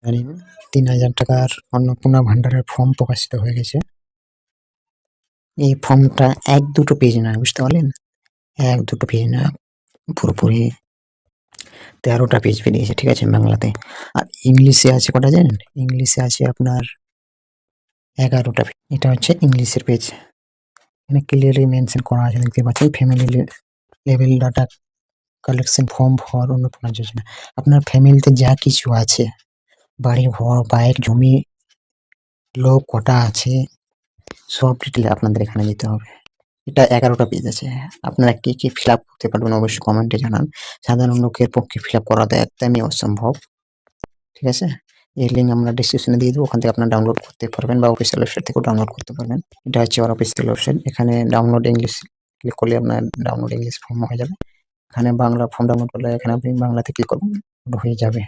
জানেন ৩,০০০ টাকার অন্নপূর্ণা ভান্ডারের ফর্ম প্রকাশিত হয়ে গেছে। এই ফর্মটা ১-২টো পেজ না, বুঝতে পারলেন? ১-২টো পেজ না, পুরোপুরি ১৩টা পেজ বেরিয়েছে, ঠিক আছে, বাংলাতে। আর ইংলিশে আছে কটা জানেন? ইংলিশে আছে আপনার ১১টা পেজ। এটা হচ্ছে ইংলিশের পেজ। এখানে ক্লিয়ারলি মেনশন করা আছে, দেখতে পাচ্ছেন, family level data collection form for Annapurna Yojana. আপনার ফ্যামিলিতে যা কিছু আছে, বাড়ি ঘর, বাইক, জমি, লোক কটা আছে, সব ডিটেল আপনাদের এখানে দিতে হবে। এটা ১১টা পেজ আছে। আপনারা কি ফিল আপ করতে পারবেন অবশ্যই কমেন্টে জানান। সাধারণ লোকের পক্ষে ফিল আপ করা তো একদমই অসম্ভব, ঠিক আছে? এর লিঙ্ক আমরা ডিসক্রিপশনে দিয়ে দেবো, ওখান থেকে আপনারা ডাউনলোড করতে পারবেন বা অফিসিয়াল ওয়েবসাইট থেকেও ডাউনলোড করতে পারবেন। এটা হচ্ছে আমার অফিসিয়াল ওয়েবসাইট। এখানে ডাউনলোড ইংলিশ ক্লিক করলে আপনার ডাউনলোড ইংলিশ ফর্ম হয়ে যাবে। এখানে বাংলা ফর্ম ডাউনলোড করলে এখানে আপনি বাংলাতে ক্লিক করবেন, হয়ে যাবে।